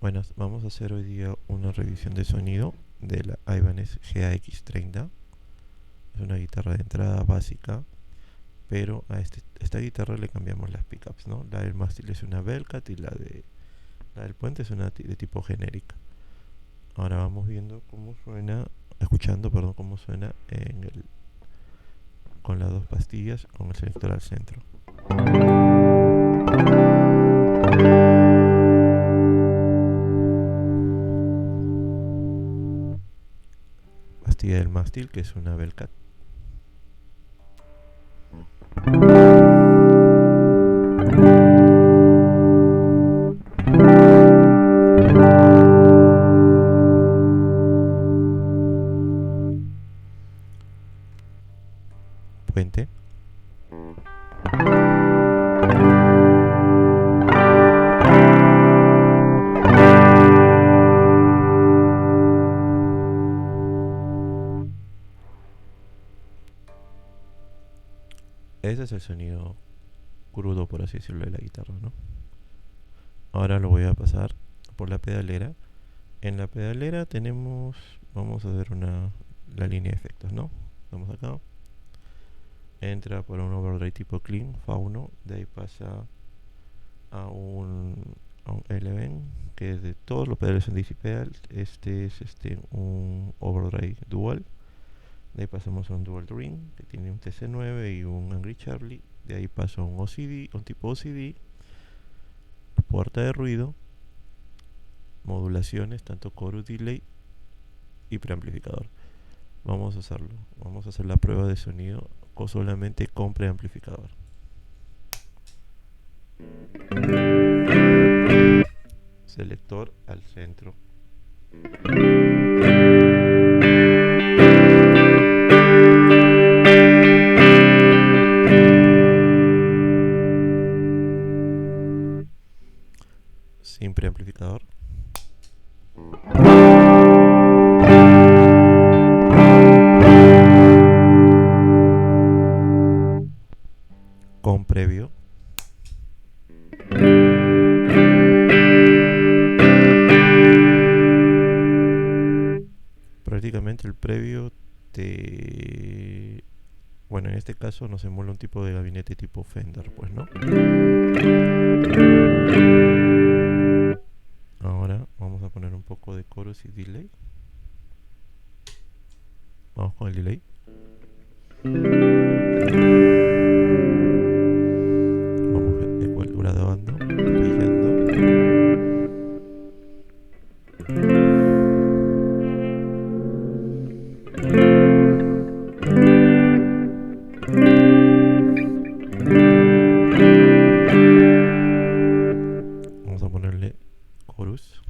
Buenas, vamos a hacer hoy día una revisión de sonido de la Ibanez GAX30. Es una guitarra de entrada básica, pero a esta guitarra le cambiamos las pickups, ¿no? La del mástil es una Bellcat y la del puente es una de tipo genérica. Ahora vamos viendo cómo suena, escuchando, perdón, cómo suena con las dos pastillas con el selector al centro. Pastilla del mástil, que es una Bellcat. Puente. Ese es el sonido crudo, por así decirlo, de la guitarra, ¿no? Ahora lo voy a pasar por la pedalera. En la pedalera vamos a ver la línea de efectos, ¿no? Vamos acá. Entra por un overdrive tipo clean, Fa1. De ahí pasa a un Eleven, que es de todos los pedales son DC pedal. Este es un overdrive dual. De ahí pasamos a un dual ring, que tiene un TC9 y un Angry Charlie. De ahí paso a un OCD, un tipo OCD, puerta de ruido, modulaciones, tanto chorus, delay y preamplificador. Vamos a hacerlo. Vamos a hacer la prueba de sonido solamente con preamplificador. Selector al centro. Sin preamplificador. Con previo. Prácticamente el previo bueno, en este caso nos emula un tipo de gabinete tipo Fender, pues, ¿no? Ahora vamos a poner un poco de chorus y delay. Vamos con el delay. Vamos graduando, brillando. Vamos a ponerle chorus.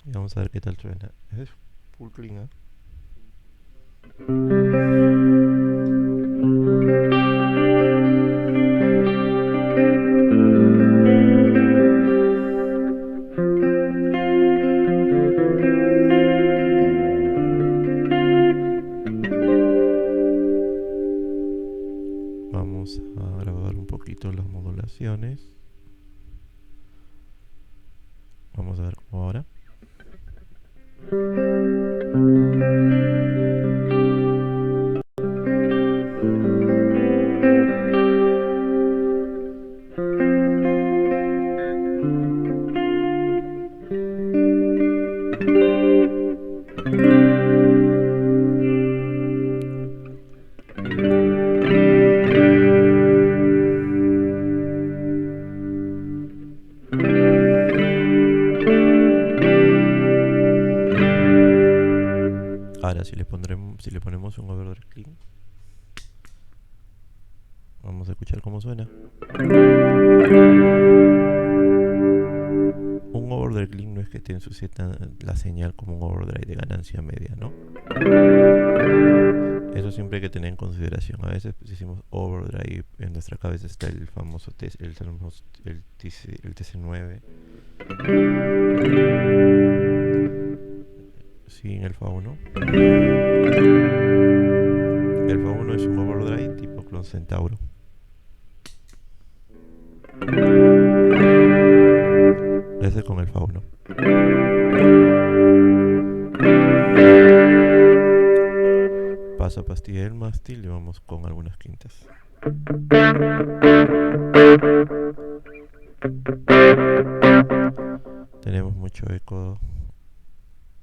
Y vamos a ver qué tal suena. Es full clean, ¿eh? Vamos a grabar un poquito las modulaciones. Vamos a ver cómo ahora. Ahora si le ponemos un overdrive clean, vamos a escuchar cómo suena. Un overdrive clean no es que te ensucie la señal como un overdrive de ganancia media, ¿no? Eso siempre hay que tener en consideración. A veces decimos overdrive, en nuestra cabeza está el famoso el TC9. Sí, en el Fa1. El Fa1 es un overdrive tipo Clone Centauro. con el fauno. Paso a pastilla del mástil y vamos con algunas quintas. Tenemos mucho eco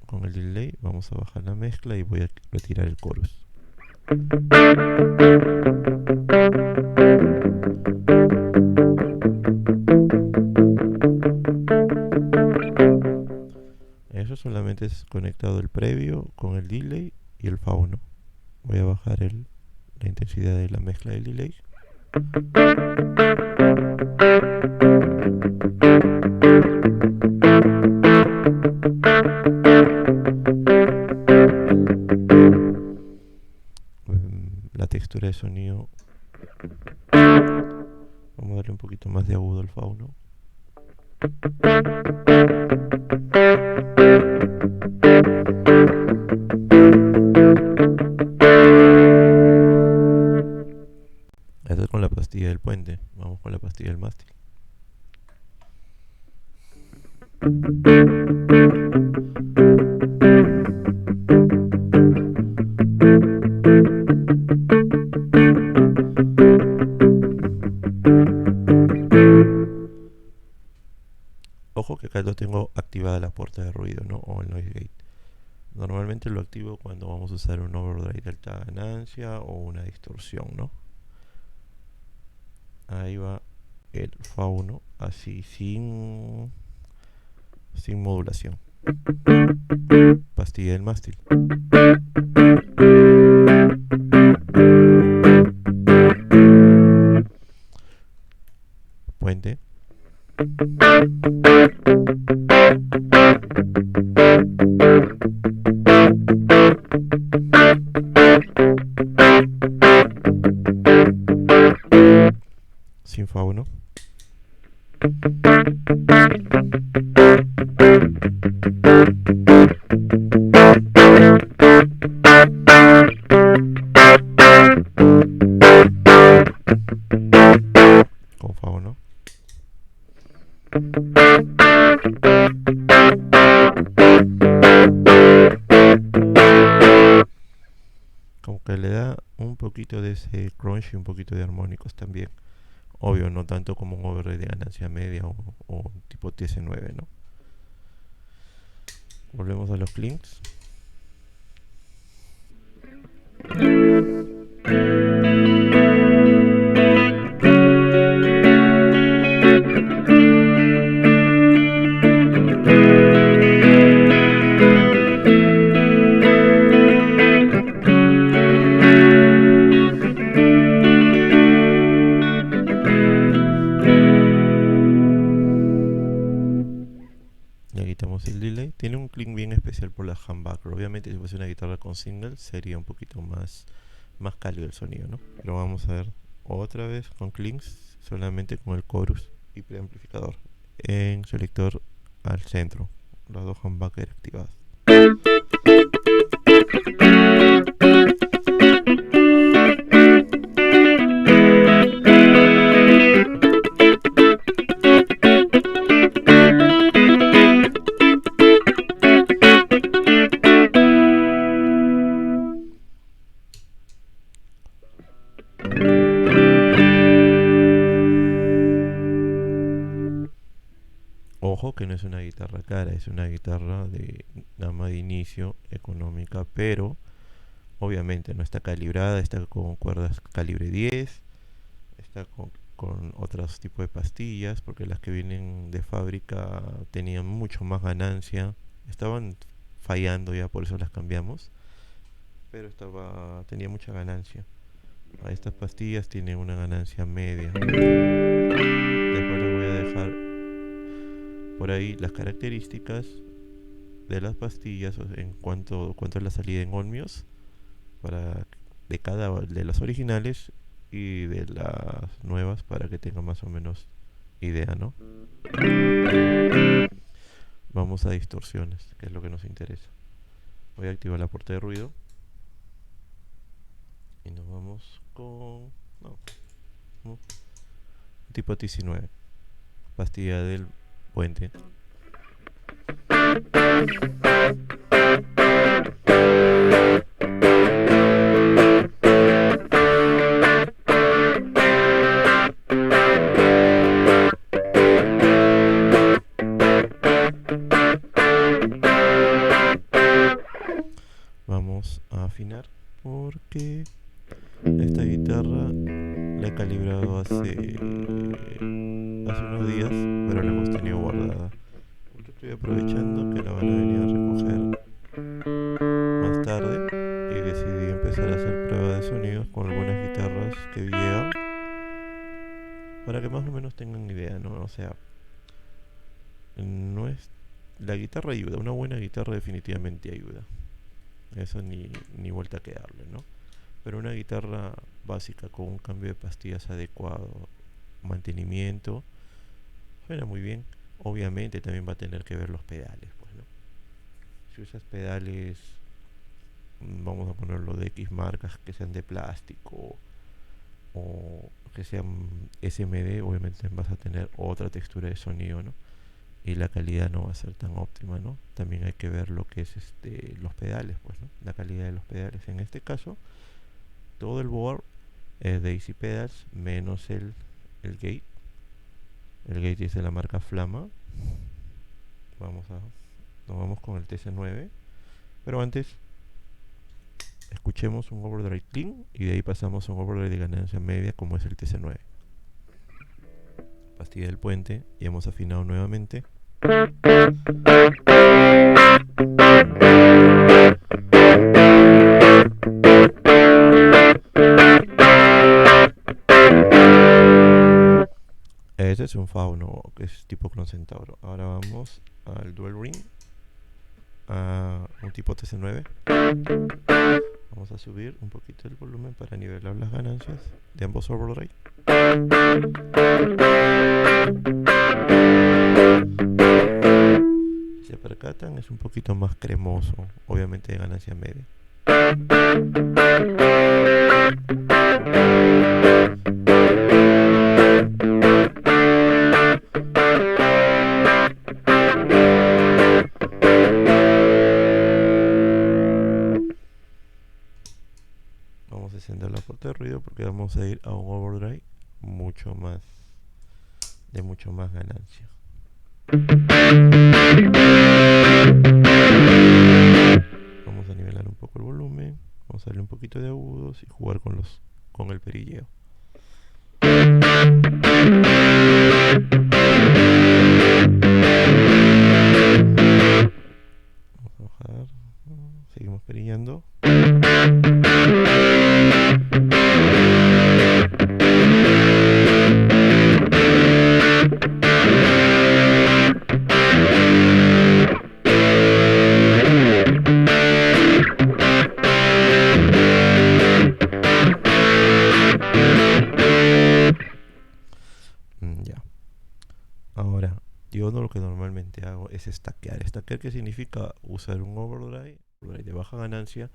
con el delay. Vamos a bajar la mezcla y voy a retirar el chorus. Eso solamente es conectado el previo con el delay y el fauno. Voy a bajar la intensidad de la mezcla del delay. La textura de sonido, vamos a darle un poquito más de agudo al fauno. Esto es con la pastilla del puente. Vamos con la pastilla del mástil. Ojo que acá no tengo activada la puerta de ruido, ¿no? O el noise gate. Normalmente lo activo cuando vamos a usar un overdrive de alta ganancia o una distorsión, ¿no? Ahí va el fauno, así, sin modulación. Pastilla del mástil. Puente. Sin fauno. Con fauno. Como que le da un poquito de ese crunch y un poquito de armónicos también. Obvio, no tanto como un overlay de ganancia media o tipo TS9, ¿no? Volvemos a los clinks. Ya quitamos el delay. Tiene un clink bien especial por la humbucker. Obviamente si fuese una guitarra con single sería un poquito más cálido el sonido, ¿no? Lo vamos a ver otra vez con clinks, solamente con el chorus y preamplificador en selector al centro, las dos humbucker activadas. Ojo que no es una guitarra cara, es una guitarra de gama de inicio económica, pero obviamente no está calibrada, está con cuerdas calibre 10, está con otros tipos de pastillas, porque las que vienen de fábrica tenían mucho más ganancia, estaban fallando ya, por eso las cambiamos, pero tenía mucha ganancia. Estas pastillas tienen una ganancia media. Después les voy a dejar por ahí las características de las pastillas en cuanto es la salida en ohmios de cada de las originales y de las nuevas, para que tengan más o menos idea, ¿no? Vamos a distorsiones, que es lo que nos interesa. Voy a activar la puerta de ruido y nos vamos con tipo TC9, pastilla del puente. Vamos a afinar porque esta guitarra la he calibrado hace unos días, pero la hemos tenido guardada. Porque estoy aprovechando que la van a venir a recoger más tarde y decidí empezar a hacer pruebas de sonidos con algunas guitarras que llegan para que más o menos tengan idea, ¿no? O sea, no es la guitarra ayuda, una buena guitarra definitivamente ayuda. Eso ni vuelta a quedarle, ¿no? Pero una guitarra básica con un cambio de pastillas adecuado, mantenimiento, suena muy bien. Obviamente también va a tener que ver los pedales, pues, ¿no? Si usas pedales, vamos a ponerlo de X marcas que sean de plástico o que sean SMD, obviamente vas a tener otra textura de sonido, ¿no? Y la calidad no va a ser tan óptima, ¿no? También hay que ver lo que es los pedales, pues, ¿no? La calidad de los pedales. En este caso, todo el board es de Easy Pedals menos el gate. El gate es de la marca Flama. Nos vamos con el TC9. Pero antes, escuchemos un overdrive clean y de ahí pasamos a un overdrive de ganancia media como es el TC9. Pastilla del puente y hemos afinado nuevamente. Ese es un fauno que es tipo clon centauro. Ahora vamos al dual ring, a un tipo TC9. Vamos a subir un poquito el volumen para nivelar las ganancias de ambos overdrive. Si se percatan, es un poquito más cremoso, obviamente de ganancia media. Vamos a encender la puerta de ruido porque vamos a ir a un overdrive de mucho más ganancia. Vamos a nivelar un poco el volumen, vamos a darle un poquito de agudos y jugar con el perilleo. Vamos a bajar, seguimos perillando. Ya. Ahora, yo lo que normalmente hago es stackear. Stackear, ¿qué significa? Usar un overdrive de baja ganancia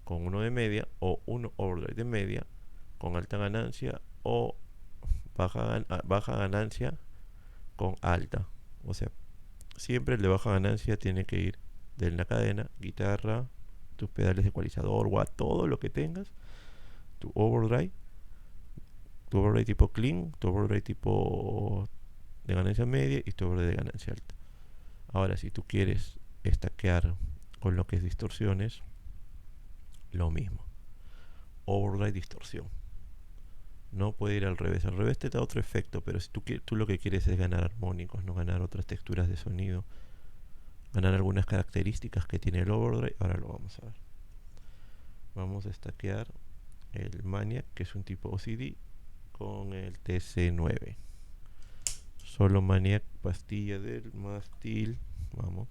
con uno de media, o un overdrive de media con alta ganancia, o baja ganancia con alta. O sea, siempre el de baja ganancia tiene que ir de la cadena, guitarra, tus pedales de ecualizador, watt, todo lo que tengas, tu overdrive tipo clean, tu overdrive tipo de ganancia media y tu overdrive de ganancia alta. Ahora, si tú quieres stackear con lo que es distorsiones, lo mismo, overdrive distorsión. No puede ir al revés. Al revés te da otro efecto, pero si tú lo que quieres es ganar armónicos, no ganar otras texturas de sonido, ganar algunas características que tiene el overdrive, ahora lo vamos a ver. Vamos a stackear el Maniac, que es un tipo OCD, con el TC9. Solo Maniac, pastilla del mástil. Vamos.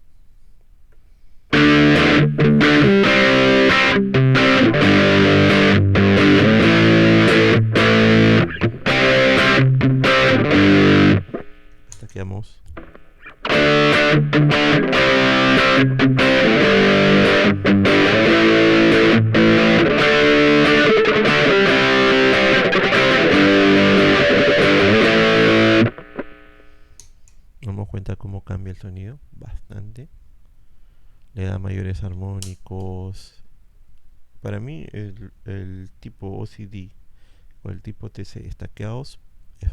Stackeamos. Nos damos cuenta cómo cambia el sonido, bastante. le da mayores armónicos. Para mí el tipo OCD o el tipo TC estaqueados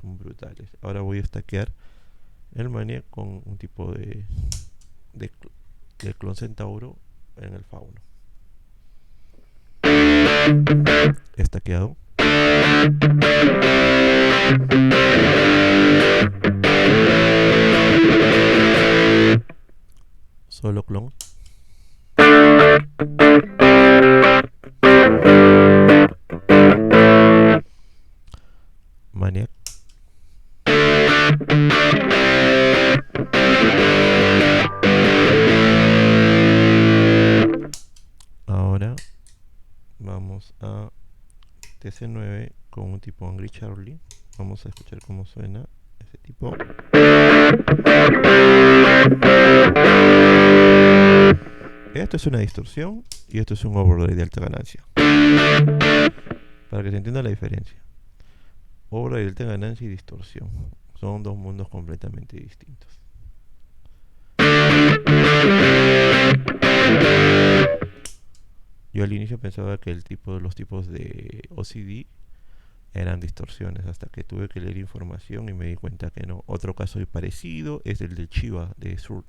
son brutales. Ahora voy a estaquear el Maniac con un tipo de, de clon Centauro en el fauno. Estaqueado. Solo clon. Maniac. Ahora vamos a TC9 con un tipo Angry Charlie. Vamos a escuchar cómo suena ese tipo. Esto es una distorsión y esto es un overlay de alta ganancia. Para que se entienda la diferencia. Overlay de alta ganancia y distorsión. Son dos mundos completamente distintos. Yo al inicio pensaba que los tipos de OCD eran distorsiones, hasta que tuve que leer información y me di cuenta que no. Otro caso parecido es el del Chiba de Sur.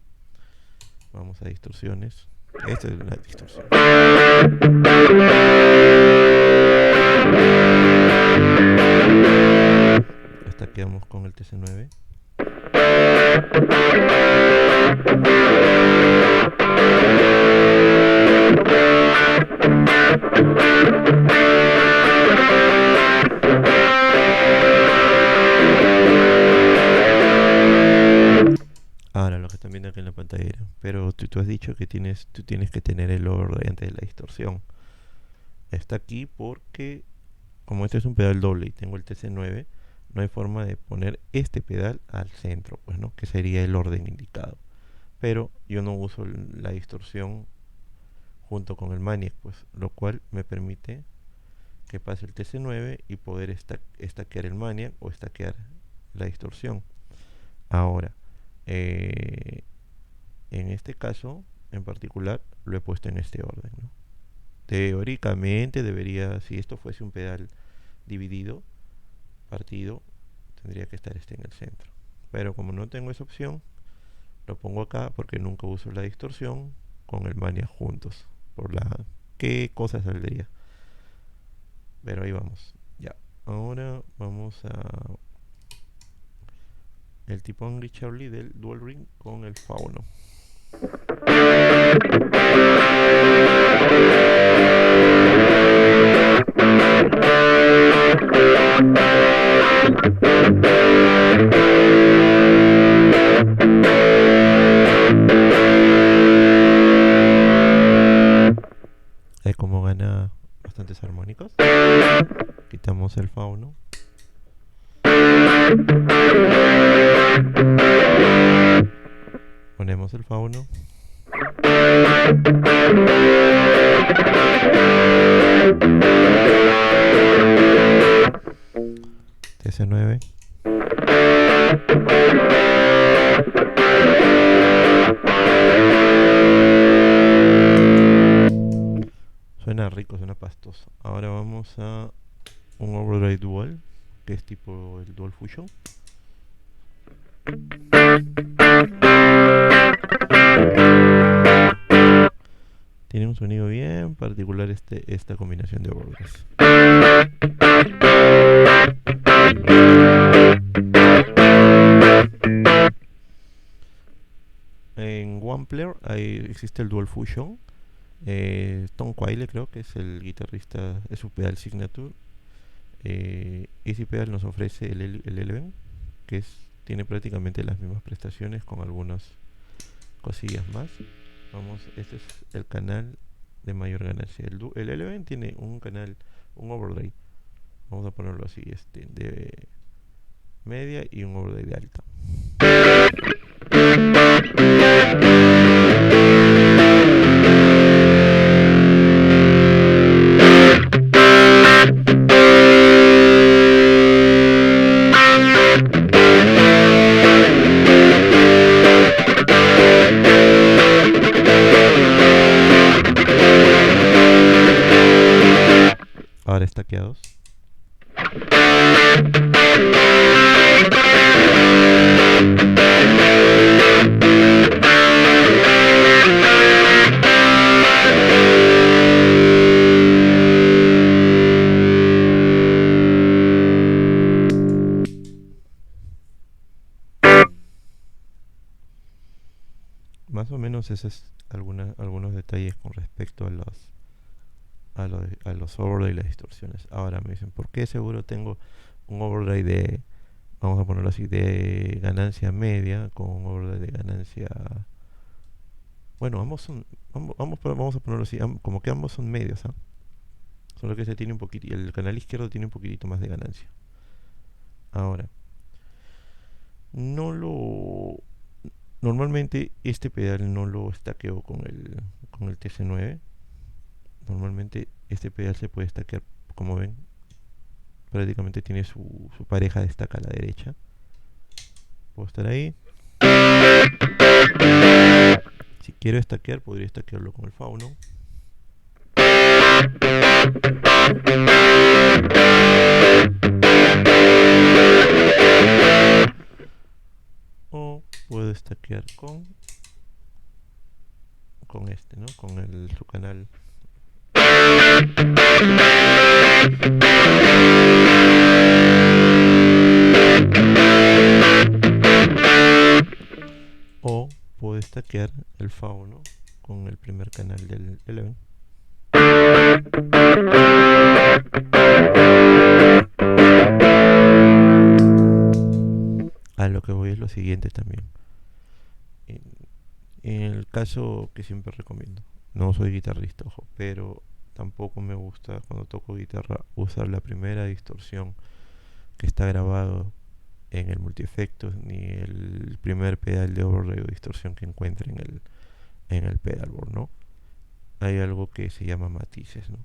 Vamos a distorsiones. Esta es una distorsión. Hasta quedamos con el TC9. Ahora lo que están viendo aquí en la pantalla, pero tú has dicho que tú tienes que tener el overlay antes de la distorsión. Está aquí porque como este es un pedal doble y tengo el TC9, no hay forma de poner este pedal al centro, pues no, que sería el orden indicado. Pero yo no uso la distorsión junto con el Maniac, pues, lo cual me permite que pase el TC9 y poder estaquear el Maniac o estaquear la distorsión. Ahora, en este caso en particular lo he puesto en este orden, ¿no? Teóricamente debería, si esto fuese un pedal dividido, partido, tendría que estar este en el centro. Pero como no tengo esa opción, lo pongo acá porque nunca uso la distorsión con el Maniac juntos. Por la qué cosa saldría. Pero ahí vamos. Ya. Ahora vamos a el tipo Angry Charlie del Dual Ring con el fauno. Como gana bastantes armónicos. Quitamos el fauno. Ponemos el fauno. TC9. Suena rico, suena pastoso. Ahora vamos a un overlay dual, que es tipo el Dual Fusion. Tiene un sonido bien particular esta combinación de overlays. En OnePlayer existe el Dual Fusion. Tom Quayle creo que es el guitarrista, es su pedal signature. Easy Pedal nos ofrece el Eleven, que tiene prácticamente las mismas prestaciones con algunas cosillas más. Vamos, este es el canal de mayor ganancia. El Eleven tiene un canal, un overlay, vamos a ponerlo así, de media y un overlay de alta. chequeados. Más o menos esos es algunos detalles con respecto a los overlay y las distorsiones. Ahora me dicen, ¿por qué seguro tengo un overlay de, vamos a ponerlo así, de ganancia media con un overlay de ganancia... Bueno, vamos a ponerlo así, como que ambos son medios, ¿ah? Solo que tiene un poquito, y el canal izquierdo tiene un poquitito más de ganancia. Ahora, no lo... Normalmente este pedal no lo estaqueo con el TC9. Normalmente este pedal se puede estaquear, como ven, prácticamente tiene su pareja de estaca a la derecha. Puedo estar ahí. Si quiero estaquear, podría estaquearlo con el fauno. O puedo estaquear con este, ¿no? Con su canal. O puedo estaquear el fauno con el primer canal del Eleven. A lo que voy es lo siguiente también. En el caso que siempre recomiendo, no soy guitarrista, ojo, pero tampoco me gusta cuando toco guitarra usar la primera distorsión que está grabado en el multiefectos ni el primer pedal de overlay o distorsión que encuentre en el pedalboard, ¿no? Hay algo que se llama matices, ¿no?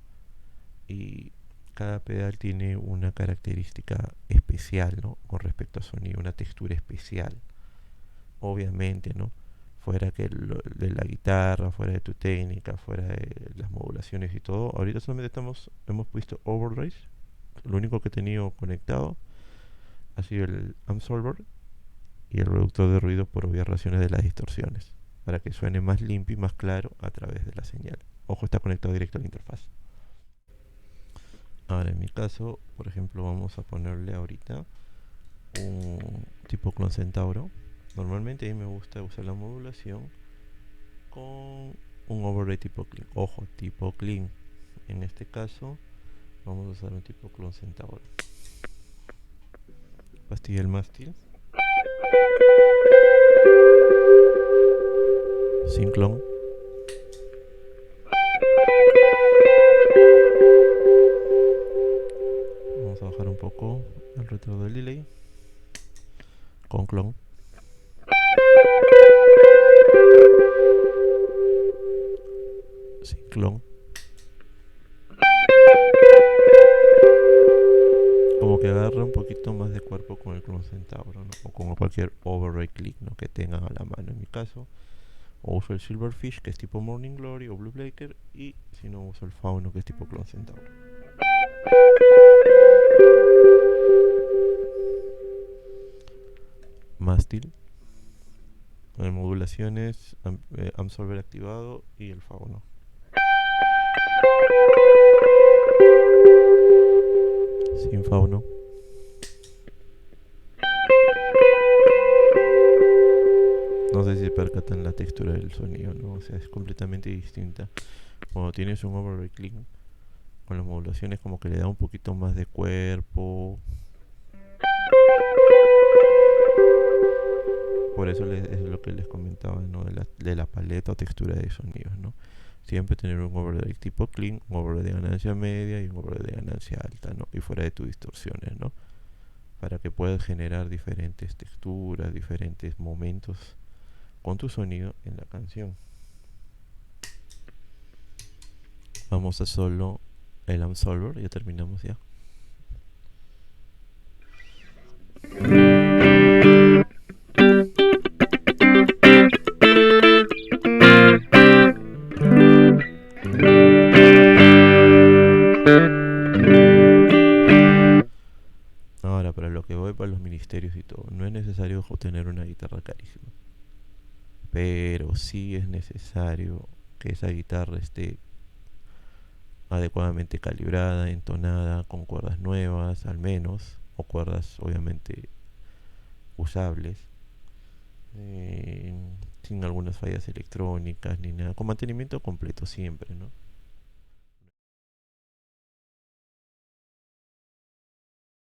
Y cada pedal tiene una característica especial, ¿no? Con respecto a sonido, una textura especial. Obviamente, ¿no? Fuera de la guitarra, fuera de tu técnica, fuera de las modulaciones y todo. Ahorita solamente hemos puesto overlays. Lo único que he tenido conectado ha sido el Amp-Solver y el reductor de ruido por obvias razones de las distorsiones, para que suene más limpio y más claro a través de la señal. Ojo, está conectado directo a la interfaz. Ahora en mi caso, por ejemplo, vamos a ponerle ahorita un tipo Clon Centauro. Normalmente a mí me gusta usar la modulación con un overlay tipo clean. Ojo, tipo clean. En este caso vamos a usar un tipo Clon Centauro. Pastilla el mástil. Sin clon. Vamos a bajar un poco el retro del delay. Con clon. Sin clon. Como que agarra un poquito más de cuerpo con el Clon Centauro, ¿no? O con cualquier overlay click, ¿no? Que tengan a la mano. En mi caso, o uso el Silverfish, que es tipo Morning Glory o Blue Blaker, y si no, uso el Fauno, que es tipo Clon Centauro. Mástil. Modulaciones, Amp-Solver activado y el Fauno. Sin fauno. No sé si percatan la textura del sonido, ¿no? O sea, es completamente distinta. Cuando tienes un overlay clean, con las modulaciones como que le da un poquito más de cuerpo. Por eso es lo que les comentaba, ¿no? De la paleta o textura de sonidos, ¿no? Siempre tener un overlay tipo clean, un overlay de ganancia media y un overlay de ganancia alta, ¿no? Y fuera de tus distorsiones, ¿no? Para que puedas generar diferentes texturas, diferentes momentos con tu sonido en la canción. Vamos a solo el Amp-Solver, ya terminamos ya. guitarra carísima. Pero sí es necesario que esa guitarra esté adecuadamente calibrada, entonada, con cuerdas nuevas al menos, o cuerdas obviamente usables, eh, sin algunas fallas electrónicas ni nada, con mantenimiento completo siempre, ¿no?